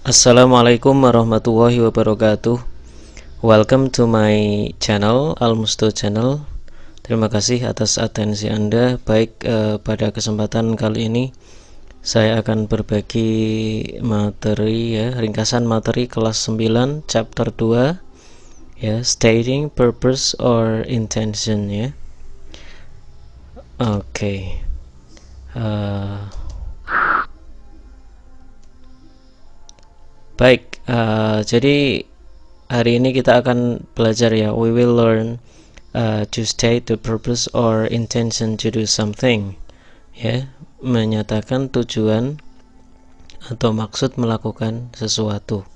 Assalamualaikum warahmatullahi wabarakatuh. Welcome to my channel, Almusto Channel. Terima kasih atas atensi Anda. Baik, pada kesempatan kali ini saya akan berbagi materi ya, ringkasan materi kelas 9 chapter 2 ya, stating purpose or intention ya. Oke. Baik, jadi hari ini kita akan belajar ya. We will learn to state the purpose or intention to do something. Ya, menyatakan tujuan atau maksud melakukan sesuatu.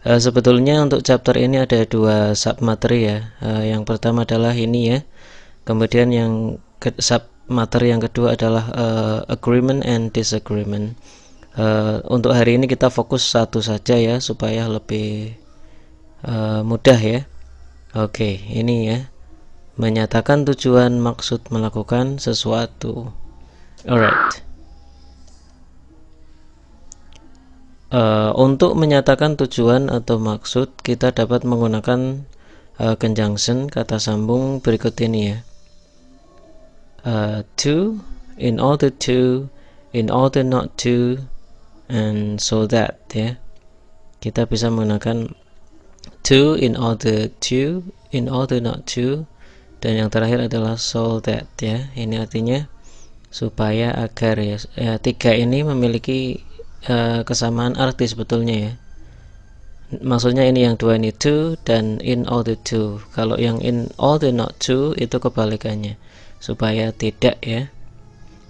Sebetulnya untuk chapter ini ada dua sub materi ya. Yang pertama adalah ini ya. Kemudian yang sub materi yang kedua adalah agreement and disagreement. Untuk hari ini kita fokus satu saja ya supaya lebih mudah ya. Oke, ini ya, menyatakan tujuan maksud melakukan sesuatu. Alright. Untuk menyatakan tujuan atau maksud kita dapat menggunakan conjunction, kata sambung berikut ini ya. To, in order to, in order not to, and so that ya. Kita bisa menggunakan to, in order to, in order not to, dan yang terakhir adalah so that ya. Ini artinya supaya, agar ya. Tiga ini memiliki kesamaan arti sebetulnya ya. Maksudnya ini yang dua ini to dan in order to. Kalau yang in order not to itu kebalikannya, supaya tidak ya,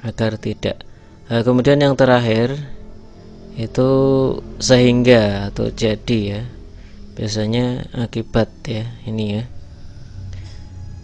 agar tidak. Kemudian yang terakhir itu sehingga atau jadi ya, biasanya akibat ya, ini ya.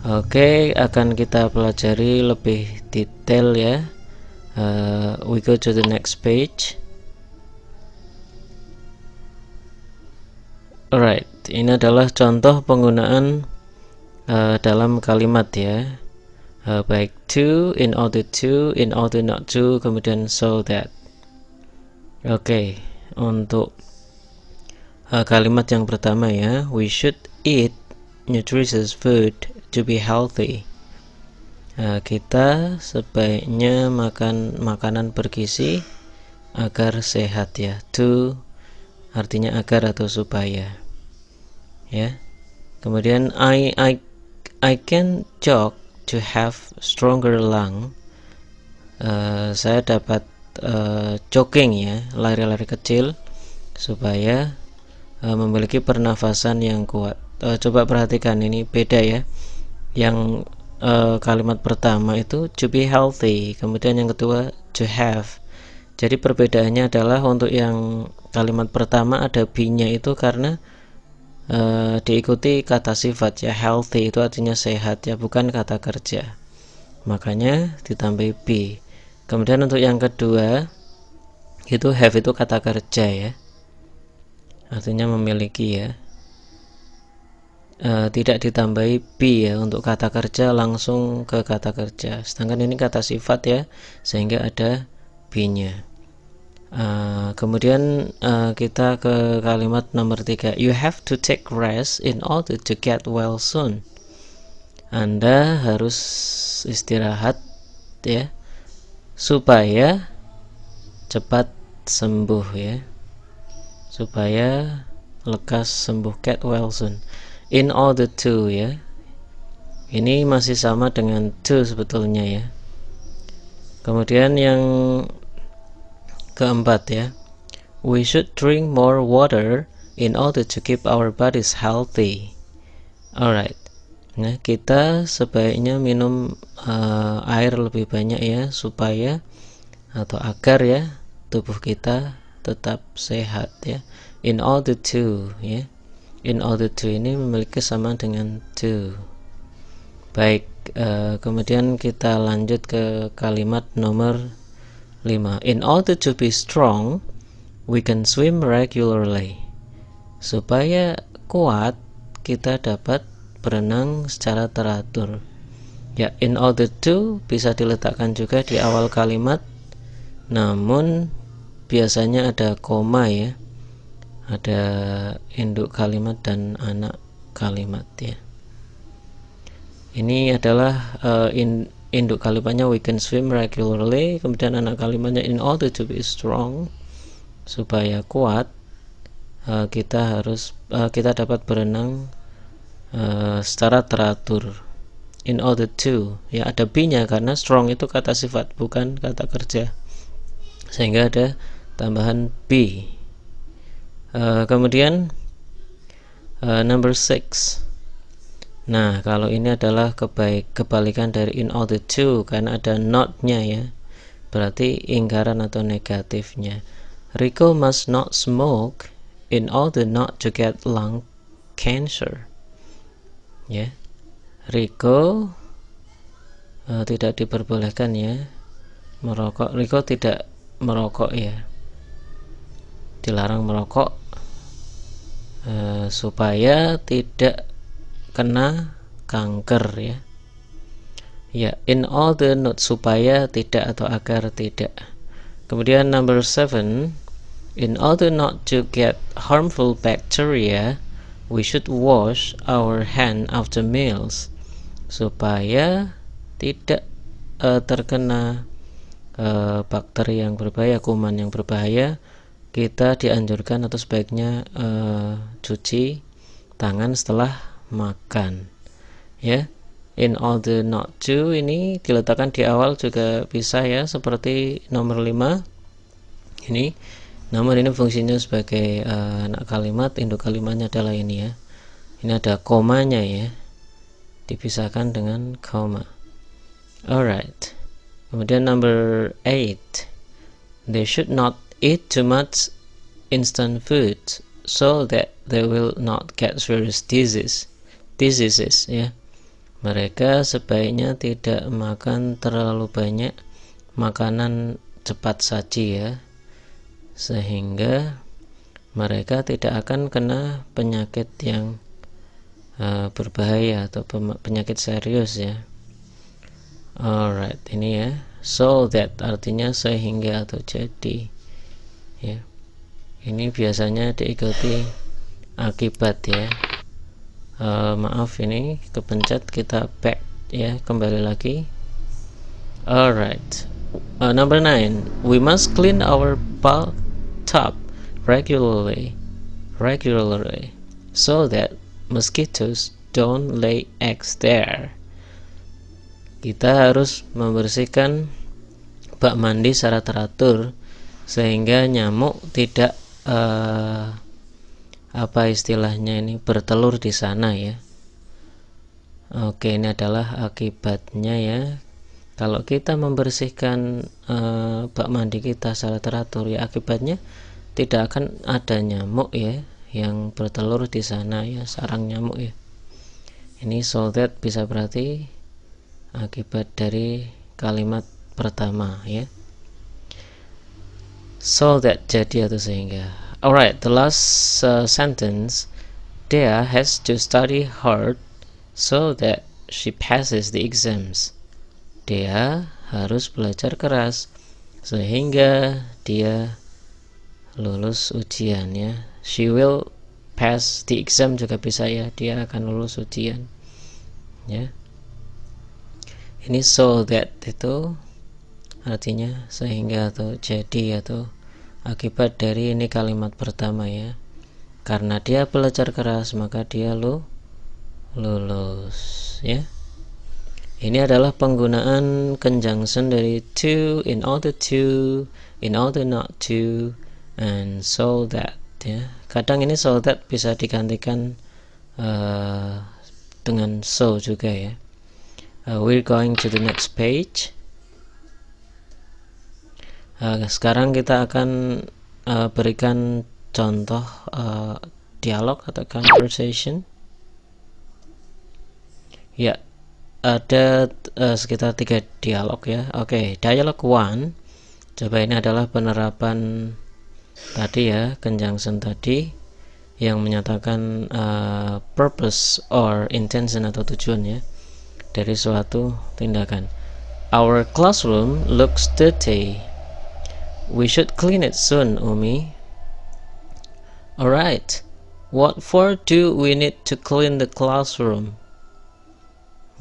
Oke, akan kita pelajari lebih detail ya. We go to the next page. Alright, ini adalah contoh penggunaan dalam kalimat ya. Baik to, in order to, in order not to, kemudian so that. Oke, untuk kalimat yang pertama ya, we should eat nutritious food to be healthy. Kita sebaiknya makan makanan bergizi agar sehat ya. To artinya agar atau supaya ya. Kemudian I can jog to have stronger lung. Saya dapat jogging ya, lari-lari kecil supaya memiliki pernafasan yang kuat. Coba perhatikan, ini beda ya. Yang kalimat pertama itu to be healthy, kemudian yang kedua to have. Jadi perbedaannya adalah untuk yang kalimat pertama ada be-nya itu karena diikuti kata sifat ya. Healthy itu artinya sehat ya, bukan kata kerja, makanya ditambahi be. Kemudian untuk yang kedua itu have itu kata kerja ya, artinya memiliki ya. Tidak ditambahi be ya, untuk kata kerja langsung ke kata kerja, sedangkan ini kata sifat ya, sehingga ada be-nya. Kemudian kita ke kalimat nomor 3. You have to take rest in order to get well soon. Anda harus istirahat ya, supaya cepat sembuh ya, supaya lekas sembuh, get well soon. In order to ya, ini masih sama dengan to sebetulnya ya. Kemudian yang keempat ya, we should drink more water in order to keep our bodies healthy. Alright, nah kita sebaiknya minum air lebih banyak ya, supaya atau agar ya tubuh kita tetap sehat ya. In order to ya, in order to ini memiliki kesamaan dengan to. Baik, kemudian kita lanjut ke kalimat nomor 5. In order to be strong, we can swim regularly. Supaya kuat, kita dapat berenang secara teratur. Ya, in order to bisa diletakkan juga di awal kalimat, namun biasanya ada koma ya. ada induk kalimat dan anak kalimat ya. Ini adalah induk kalimatnya we can swim regularly, kemudian anak kalimatnya in order to be strong, supaya kuat kita dapat berenang secara teratur. In order to, ya ada be-nya karena strong itu kata sifat bukan kata kerja, sehingga ada tambahan be. Kemudian number 6. Nah, kalau ini adalah kebalikan dari in order to karena ada not-nya ya. Berarti ingkaran atau negatifnya. Rico must not smoke in order not to get lung cancer. Ya. Rico tidak diperbolehkan ya merokok. Rico tidak merokok ya. Dilarang merokok supaya tidak kena kanker ya. Ya, in order not supaya tidak atau agar tidak. Kemudian number 7, in order not to get harmful bacteria, we should wash our hand after meals. Supaya tidak terkena bakteri yang berbahaya, kuman yang berbahaya, kita dianjurkan atau sebaiknya cuci tangan setelah makan ya. In order not to ini diletakkan di awal juga bisa ya, seperti nomor 5 ini. Namun ini fungsinya sebagai anak kalimat, induk kalimatnya adalah ini ya. Ini ada komanya ya, dipisahkan dengan koma. Alright. Kemudian number 8, they should not eat too much instant food so that they will not get serious diseases ya. Mereka sebaiknya tidak makan terlalu banyak makanan cepat saji ya, sehingga mereka tidak akan kena penyakit yang berbahaya atau penyakit serius ya. Alright, ini ya, so that artinya sehingga atau jadi ya. Ini biasanya diikuti akibat ya. Maaf ini kepencet, kita back ya, kembali lagi. Alright, number 9, we must clean our bathtub regularly so that mosquitoes don't lay eggs there. Kita harus membersihkan bak mandi secara teratur sehingga nyamuk tidak apa istilahnya ini, bertelur di sana ya. Oke, ini adalah akibatnya ya. Kalau kita membersihkan bak mandi kita secara teratur ya, akibatnya tidak akan ada nyamuk ya yang bertelur di sana ya, sarang nyamuk ya. Ini so that bisa berarti akibat dari kalimat pertama ya. So that jadi atau sehingga. Alright, the last sentence, Dea has to study hard so that she passes the exams. Dea harus belajar keras sehingga dia lulus ujian ya. She will pass the exam juga bisa ya, dia akan lulus ujian ya. Ini so that itu artinya sehingga atau jadi atau akibat dari ini kalimat pertama ya. Karena dia belajar keras maka dia lulus ya. Ini adalah penggunaan conjunction dari to, in order to, in order not to, and so that ya. Kadang ini so that bisa digantikan dengan so juga ya. We're going to the next page. Sekarang kita akan berikan contoh dialog atau conversation. Ya, ada sekitar 3 dialog ya. Oke, dialog 1. Coba ini adalah penerapan tadi ya, conjunction tadi yang menyatakan purpose or intention atau tujuan ya dari suatu tindakan. Our classroom looks dirty. We should clean it soon, Umi. Alright, what for do we need to clean the classroom?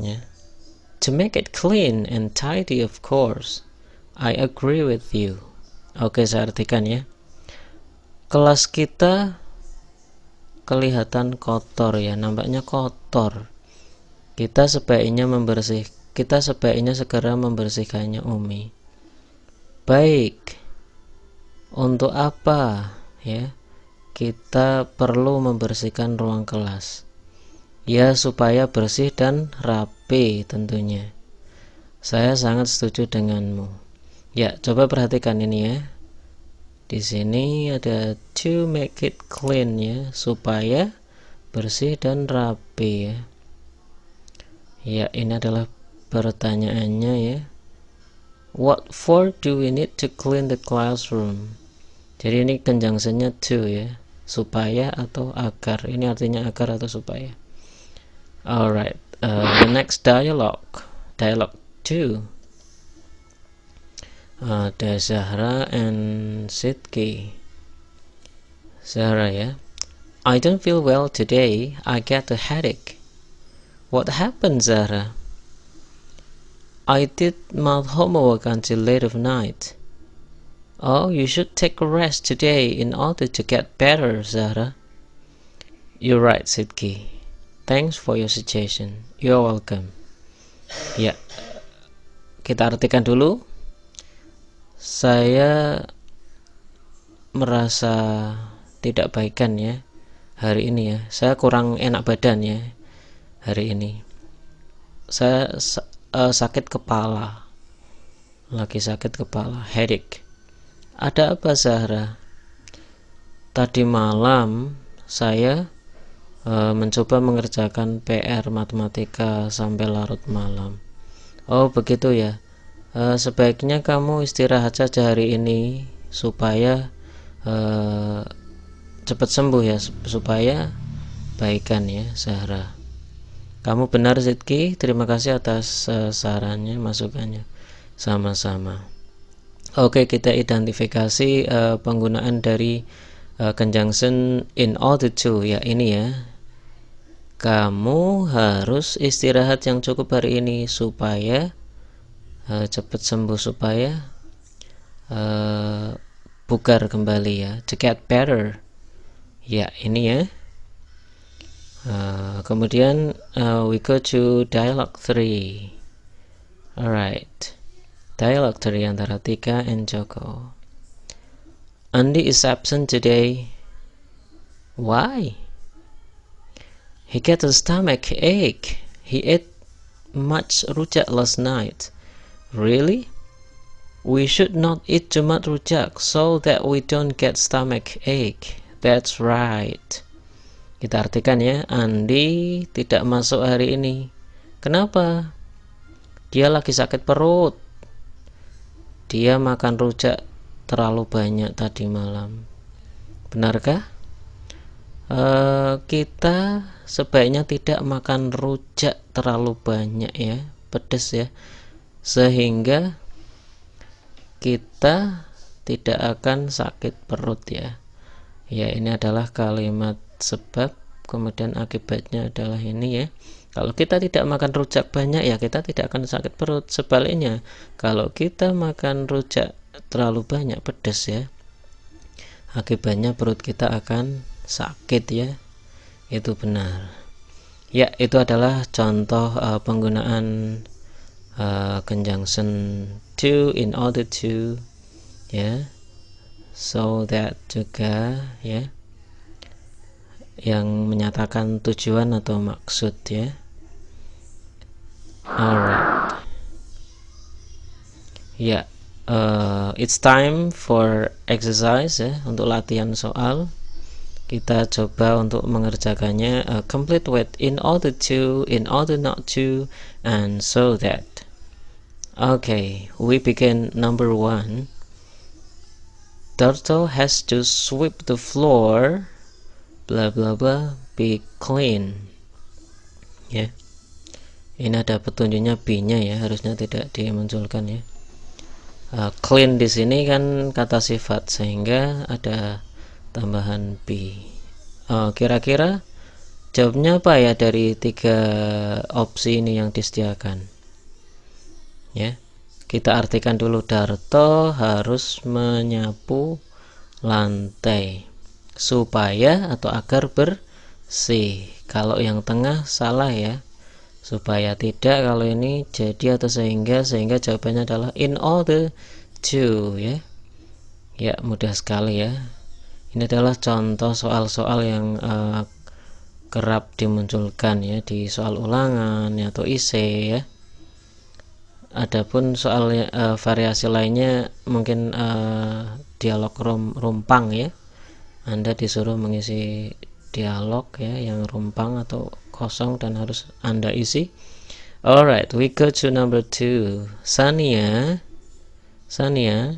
Yeah. To make it clean and tidy, of course. I agree with you. Oke, saya artikan ya. Kelas kita kelihatan kotor ya, nampaknya kotor. Kita sebaiknya segera membersihkannya, Umi. Baik. Untuk apa ya? Kita perlu membersihkan ruang kelas. Ya, supaya bersih dan rapi tentunya. Saya sangat setuju denganmu. Ya, coba perhatikan ini ya. Di sini ada to make it clean ya, supaya bersih dan rapi ya. Ya, ini adalah pertanyaannya ya. What for do we need to clean the classroom? Jadi ini conjunctionnya to ya, supaya atau agar. Ini artinya agar atau supaya. Alright, the next dialogue 2. Ada Zahra and Sidki. Zahra ya. I don't feel well today. I get a headache. What happened, Zahra? I did my homework until late of night. Oh, you should take a rest today in order to get better, Zahra. You're right, Sidki. Thanks for your suggestion. You're welcome. Ya, kita artikan dulu. Saya merasa tidak baikan ya hari ini ya. Saya kurang enak badan ya hari ini. Saya sakit kepala. Lagi sakit kepala, headache. Ada apa, Zahra? Tadi malam saya mencoba mengerjakan PR matematika sampai larut malam. Oh begitu ya. Sebaiknya kamu istirahat saja hari ini supaya cepat sembuh ya, supaya baikan ya, Zahra. Kamu benar, Sidki. Terima kasih atas sarannya, masukannya. Sama-sama. Oke, kita identifikasi penggunaan dari conjunction in order to ya, ini ya. Kamu harus istirahat yang cukup hari ini supaya cepat sembuh, supaya bugar kembali ya, to get better ya, ini ya. Kemudian we go to dialogue 3. Alright, dialogue 3 antara Tika and Joko. Andi is absent today. Why? He get a stomach ache. He ate much rujak last night. Really? We should not eat too much rujak so that we don't get stomach ache. That's right. Kita artikan ya, Andi tidak masuk hari ini. Kenapa? Dia lagi sakit perut. Dia makan rujak terlalu banyak tadi malam. Benarkah? Kita sebaiknya tidak makan rujak terlalu banyak ya, pedas ya, sehingga kita tidak akan sakit perut ya. Ya, ini adalah kalimat sebab, kemudian akibatnya adalah ini ya. Kalau kita tidak makan rujak banyak ya, kita tidak akan sakit perut. Sebaliknya, kalau kita makan rujak terlalu banyak pedas ya, akibatnya perut kita akan sakit ya. Itu benar ya. Itu adalah contoh penggunaan conjunction to, in order to ya, so that juga ya, yang menyatakan tujuan atau maksud ya. Alright ya, it's time for exercise ya, untuk latihan soal. Kita coba untuk mengerjakannya. Complete with in order to, in order not to, and so that. Okay, we begin number 1. Turtle has to sweep the floor, blah blah blah, be clean. Ya, ini ada petunjuknya B-nya ya, harusnya tidak dimunculkan ya. Clean di sini kan kata sifat, sehingga ada tambahan be. Kira-kira jawabnya apa ya dari 3 opsi ini yang disediakan? Ya, kita artikan dulu. Darto harus menyapu lantai supaya atau agar bersih. Kalau yang tengah salah ya, supaya tidak. Kalau ini jadi atau sehingga jawabannya adalah in order to ya. Ya, mudah sekali ya. Ini adalah contoh soal-soal yang kerap dimunculkan ya di soal ulangan ya, atau IC ya. Adapun soal variasi lainnya mungkin dialog rumpang ya. Anda disuruh mengisi dialog ya yang rumpang atau kosong dan harus Anda isi. Alright, we go to number 2. Sania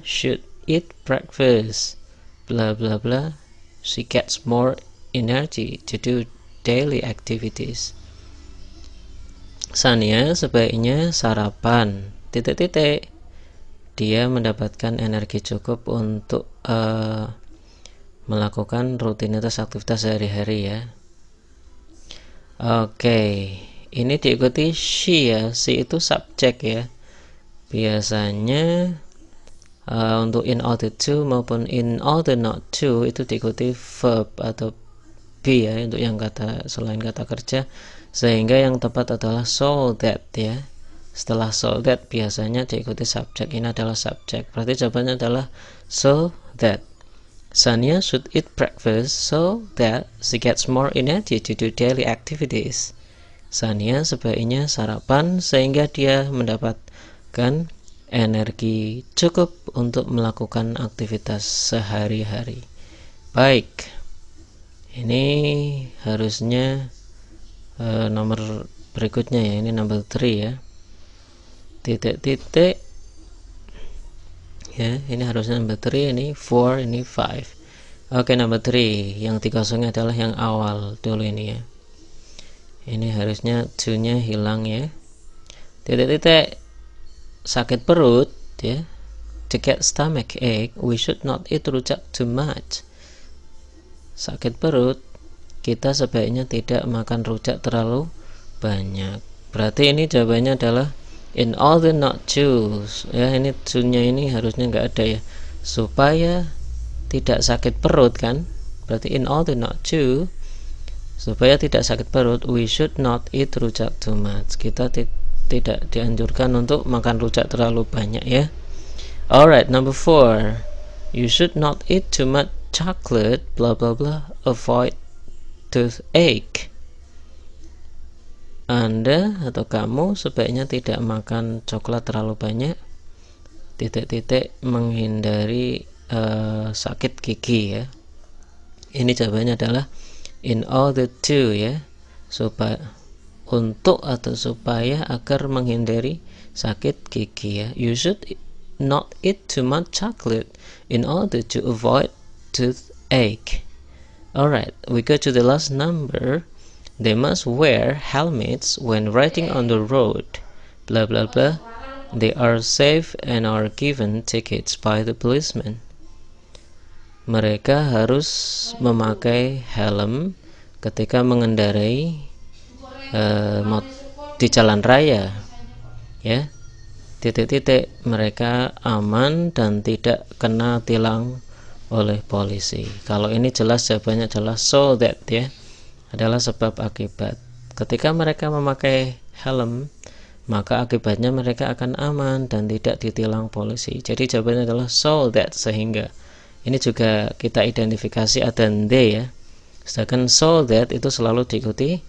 should eat breakfast blah blah blah. She gets more energy to do daily activities. Sania sebaiknya sarapan titik-titik. Dia mendapatkan energi cukup untuk melakukan rutinitas aktivitas sehari-hari ya. Oke, ini diikuti she ya. She itu subjek ya. Biasanya untuk in order to maupun in order not to itu diikuti verb atau be ya, untuk yang kata selain kata kerja, sehingga yang tepat adalah so that ya. Setelah so that biasanya diikuti subjek. Ini adalah subjek, berarti jawabannya adalah so that. Sania should eat breakfast so that she gets more energy to do daily activities. Sania sebaiknya sarapan sehingga dia mendapatkan energi cukup untuk melakukan aktivitas sehari-hari. Baik, ini harusnya nomor berikutnya ya, ini number 3 ya. Titik-titik ya, ini harusnya number 3, ini 4, ini 5. Oke, number 3 yang dikosongnya adalah yang awal dulu ini ya. Ini harusnya 2 nya hilang ya. Titik-titik sakit perut ya. To get stomach ache, we should not eat rujak too much. Sakit perut, kita sebaiknya tidak makan rujak terlalu banyak. Berarti ini jawabannya adalah in order not to ya. Ini to nya ini harusnya nggak ada ya, supaya tidak sakit perut kan. Berarti in order not to, supaya tidak sakit perut, we should not eat rujak too much. Kita tidak dianjurkan untuk makan rujak terlalu banyak ya. Alright, number 4, you should not eat too much chocolate blah blah blah, avoid toothache. Anda atau kamu sebaiknya tidak makan coklat terlalu banyak titik-titik, menghindari sakit gigi ya. Ini jawabannya adalah in order to ya, supaya untuk atau supaya agar menghindari sakit gigi ya. You should not eat too much chocolate in order to avoid toothache. Alright, we go to the last number. They must wear helmets when riding on the road blah blah blah. They are safe and are given tickets by the policeman. Mereka harus memakai helm ketika mengendarai di jalan raya ya. Titik-titik, mereka aman dan tidak kena tilang oleh polisi. Kalau ini jelas jawabannya adalah so that ya, adalah sebab akibat. Ketika mereka memakai helm, maka akibatnya mereka akan aman dan tidak ditilang polisi. Jadi jawabannya adalah so that, sehingga. Ini juga kita identifikasi ada they ya. Sedangkan so that itu selalu diikuti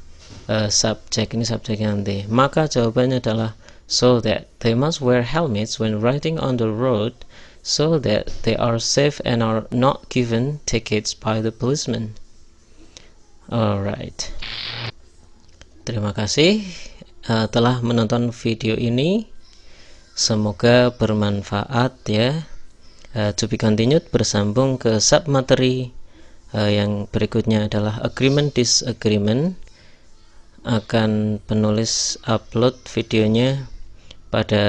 subjek, ini subjeknya they. Maka jawabannya adalah so that they must wear helmets when riding on the road so that they are safe and are not given tickets by the policeman. Alright, terima kasih telah menonton video ini. Semoga bermanfaat ya. To be continued, bersambung ke sub materi yang berikutnya adalah agreement disagreement. Akan penulis upload videonya pada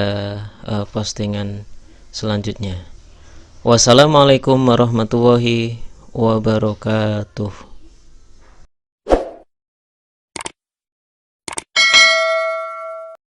postingan selanjutnya. Wassalamualaikum warahmatullahi wabarakatuh.